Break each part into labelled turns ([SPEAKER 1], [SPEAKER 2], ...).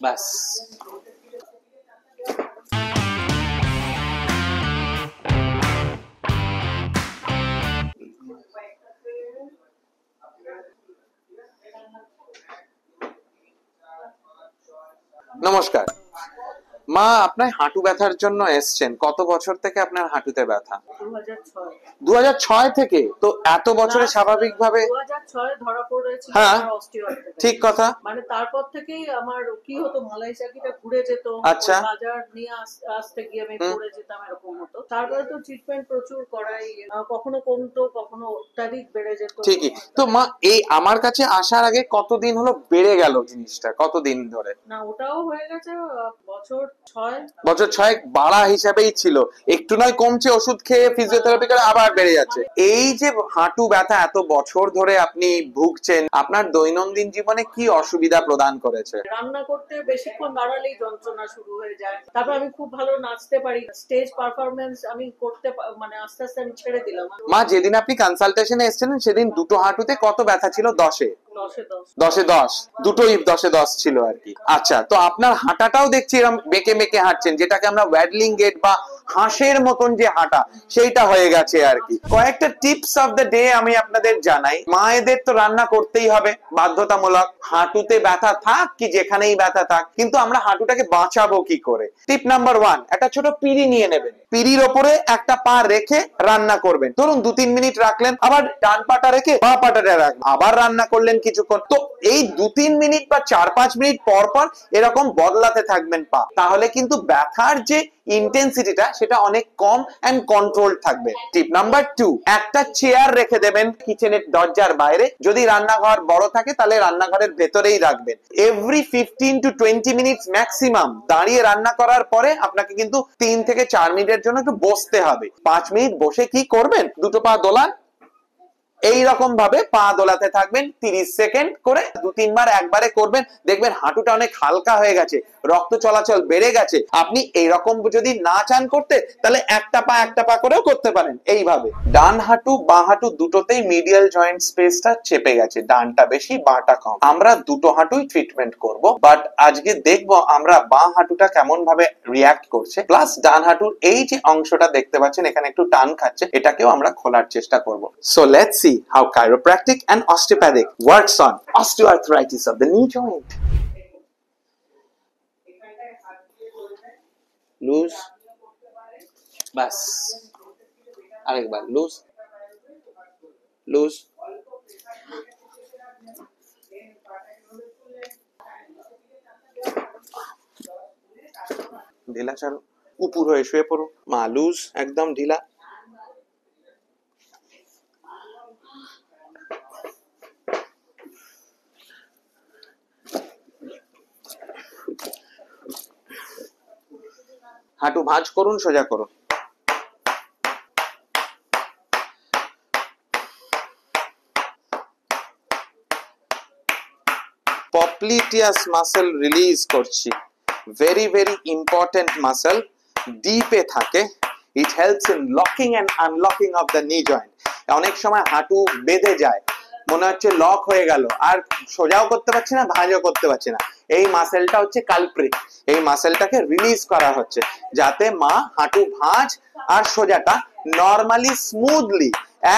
[SPEAKER 1] ব্যাস। নমস্কার মা, আপনার হাঁটু ব্যথার জন্য এসছেন। কত বছর থেকে আপনার হাঁটুতে ব্যথা? 2006 থেকে? তো এত বছরে স্বাভাবিকভাবে
[SPEAKER 2] 2006 ধরা পড়েছিল
[SPEAKER 1] হ্যাঁ
[SPEAKER 2] আমার অস্টিওআর্থ্রাইটিস।
[SPEAKER 1] ঠিক কথা।
[SPEAKER 2] মানে তারপর থেকেই আমার কি হতো, মালাই চাকিটা ঘুরে যেত,
[SPEAKER 1] আচ্ছা।
[SPEAKER 2] বাজার নিয়ে আসতে গিয়ে আমি পড়ে যেতাম, এরকম হতো। তারপরে তো ট্রিটমেন্ট প্রচুর করাই, কখনো কমতো কখনো অত্যাধিক বেড়ে যেত।
[SPEAKER 1] ঠিকই তো মা, এই আমার কাছে আসার আগে কতদিন হলো বেড়ে গেল জিনিসটা? কতদিন ধরে?
[SPEAKER 2] না, ওটাও হয়ে গেছে বছর 6।
[SPEAKER 1] বছর 6 বাড়া হিসাবেই ছিল, একটু নয় কমছে, ওষুধ খেয়ে ফিজিওথেরাপি করে আবার বেড়ে যাচ্ছে। এই যে হাঁটু ব্যথা এত বছর ধরে আপনি ভুগছেন, আপনার দৈনন্দিন জীবনে কি অসুবিধা প্রদান করেছে?
[SPEAKER 2] রান্না করতে বেশিক্ষণ দাঁড়ালেই যন্ত্রণা শুরু হয়ে যায়। তারপর আমি খুব ভালো নাচতে পারি, স্টেজ পারফরমেন্স আমি করতে মানে আস্তে আস্তে আমি ছেড়ে দিলাম।
[SPEAKER 1] মা, যেদিন আপনি কনসালটেশনে এসেছিলেন সেদিন দুটো হাঁটুতে কত ব্যথা ছিল? 10-এ 10 দুটোই 10-10 ছিল আর কি। আচ্ছা, তো আপনার হাঁটাটাও দেখছি এরকম বেঁকে মেকে হাঁটছেন, যেটাকে আমরা ওয়াডলিং গেট বা হাঁসের মতন যে হাঁটা, সেইটা হয়ে গেছে আর কি। কয়েকটা টিপস অফ দ্য ডে আমি আপনাদের জানাই। মায়েদের তো রান্না করতেই হবে বাধ্যতামূলক, হাঁটুতে ব্যথা থাক কি যেখানেই ব্যথা থাক, কিন্তু আমরা হাঁটুটাকে বাঁচাবো কি করে? টিপ নাম্বার 1, একটা ছোট পিঁড়ি নিয়ে নেবেন, পিঁড়ির ওপরে একটা পা রেখে রান্না করবেন। ধরুন 2-3 মিনিট রাখলেন, আবার ডান পাটা রেখে বাঁ পাটাটা রাখবেন, আবার রান্না করলেন কিছুক্ষণ। তো এই 2-3 মিনিট বা 4-5 মিনিট পর পর এরকম বদলাতে থাকবেন পা, তাহলে কিন্তু ব্যথার যে ইন্টেন্সিটিটা সেটা অনেক কম এন্ড কন্ট্রোল থাকবে। টিপ নাম্বার 2, একটা চেয়ার রেখে দেবেন কিচেনের দরজার বাইরে, যদি রান্নাঘর বড় থাকে তাহলে রান্নাঘরের ভেতরেই রাখবেন। এভরি 15 to 20 মিনিটস ম্যাক্সিমাম দাঁড়িয়ে রান্না করার পরে আপনাকে কিন্তু 3 থেকে 4 মিনিটের জন্য একটু বসতে হবে। 5 মিনিট বসে কি করবেন? দুটো পা দোলান, এইরকম ভাবে পা দোলাতে থাকবেন 30 সেকেন্ড করে, 2-3 বার একবারে করবেন, দেখবেন হাঁটুটা অনেক হালকা হয়ে গেছে, রক্ত চলাচল বেড়ে গেছে। আপনি এইরকম যদি না চান করতে, তাহলে একটা পা করেও করতে পারেন এইভাবে। ডান হাঁটু বাঁ হাঁটু দুটোতেই মিডিয়াল জয়েন্ট স্পেসটা চেপে গেছে, ডানটা বেশি বাঁটা কম। আমরা দুটো হাঁটুই ট্রিটমেন্ট করব, বাট আজকে দেখবো আমরা বাঁ হাঁটুটা কেমন ভাবে রিঅ্যাক্ট করছে, প্লাস ডান হাঁটুর এই যে অংশটা দেখতে পাচ্ছেন এখানে একটু টান খাচ্ছে, এটাকেও আমরা খোলার চেষ্টা করব। So let's see how chiropractic and osteopathic works on osteoarthritis of the knee joint. Loose. Bas. আরেকবার loose. Loose. ঢিলা ছাড়ো, উপর হয়ে শুয়ে পড়ো মা। লুজ, একদম ঢিলা। হাঁটু ভাঁজ করুন, সোজা করুন। পপ্লিটিয়াস মাসল রিলিজ করছি, ভেরি ভেরি ইম্পর্টেন্ট মাসল, ডিপে থাকে। It helps in locking and unlocking of the knee joint. অনেক সময় হাঁটু বেঁধে যায়, মনে হচ্ছে লক হয়ে গেল, আর সোজাও করতে পারছি না ভাঁজও করতে পারছি না। এই মাসেলটা হচ্ছে কালপ্রিট, এই মাসেলটাকে রিলিজ করা হচ্ছে যাতে মা হাঁটু ভাঁজ আর সোজাটা নরমালি স্মুথলি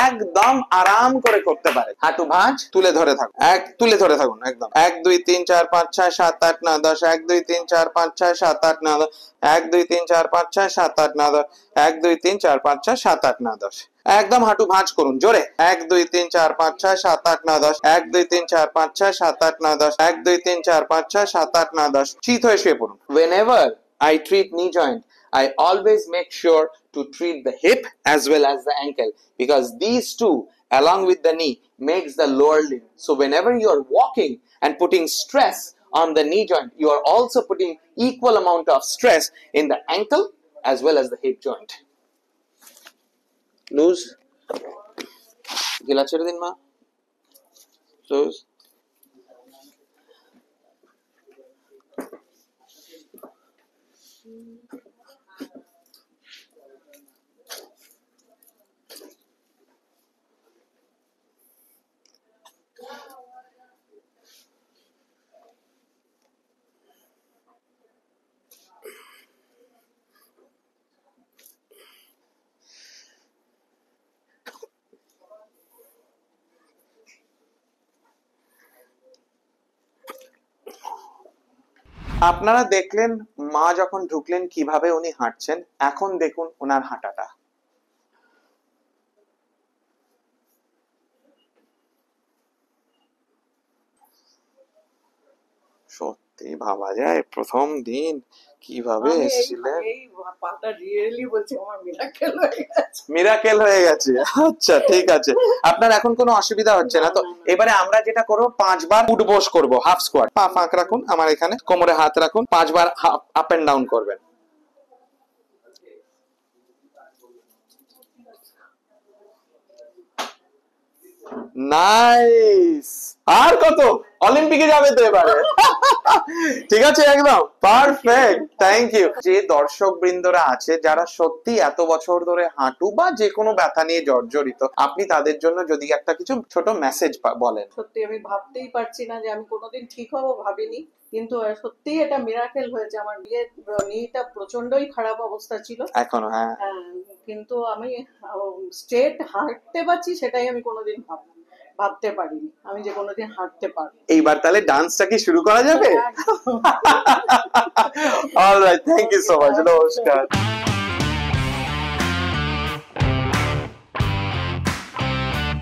[SPEAKER 1] একদম আরাম করে করতে পারে। হাঁটু ভাঁজ, তুলে ধরে থাকুন, তুলে ধরে থাকুন একদম। 1 2 3 4 5 6 7 8 9 10, 1 2 3 4 5 6 7 8 9 10, 1 2 3 4 5 6 7 8 9 10, 1 2 3 4 5 6 7 8 9 10। একদম হাঁটু ভাঁজ করুন জোরে। 1 2 3 4 5 6 7 8 9 10, 1 2 3 4 5 6 7 8 9 10, 1 2 3 4 5 6 7 8 9 10। চিত হয়ে শুয়ে পড়ুন। Whenever I treat knee joint, I always make sure to treat the hip as well as the ankle, because these two along with the knee makes the lower limb. So whenever you are walking and putting stress on the knee joint, you are also putting equal amount of stress in the ankle as well as the hip joint. Loose. Gila ছেড়ে দিন মা। Loose. আপনারা দেখলেন মা যখন ঢুকলেন কিভাবে উনি হাঁটছেন, এখন দেখুন ওনার হাঁটাটা। সত্যি ভাবা যায় প্রথম দিন কিভাবে
[SPEAKER 2] আমি
[SPEAKER 1] এসেছিলেন।
[SPEAKER 2] এই পাটা রিয়েলি বলছি আমার মিরাকেল হয়ে গেছে।
[SPEAKER 1] মিরাকেল হয়ে গেছে। আচ্ছা ঠিক আছে, আপনার এখন কোনো অসুবিধা হচ্ছে না তো?
[SPEAKER 2] না, না, না।
[SPEAKER 1] এবারে আমরা যেটা করবো 5 বার উঠবোস করবো, হাফ স্কোয়াট। পা ফাঁক রাখুন আমার এখানে, কোমরে হাত রাখুন, 5 বার আপ এন্ড ডাউন করবেন। নাইস। আর কত, অলিম্পিকে যাবে তো এবারে। ঠিক আছে, একদম পারফেক্ট, থ্যাংক ইউ। যে দর্শক বৃন্দরা আছে যারা সত্যি এত বছর ধরে হাঁটু বা যে কোনো ব্যথা নিয়ে জর্জরিত, আপনি তাদের জন্য যদি একটা কিছু ছোট মেসেজ বলেন।
[SPEAKER 2] সত্যি আমি ভাবতেই পারছি না যে আমি কোনোদিন ঠিক হবো, ভাবিনি, কিন্তু সত্যি এটা মিরাকেল হয়েছে। আমার নিটা প্রচন্ডই খারাপ অবস্থা ছিল
[SPEAKER 1] এখনো? হ্যাঁ।
[SPEAKER 2] কিন্তু আমি স্ট্রেট হাঁটতে পারছি, সেটাই আমি কোনোদিন ভাবতে পারিনি আমি যে কোনোদিন হাঁটতে পারবো।
[SPEAKER 1] এইবার তাহলে ডান্সটা কি শুরু করা যাবে? Alright, thank you so much, নমস্কার।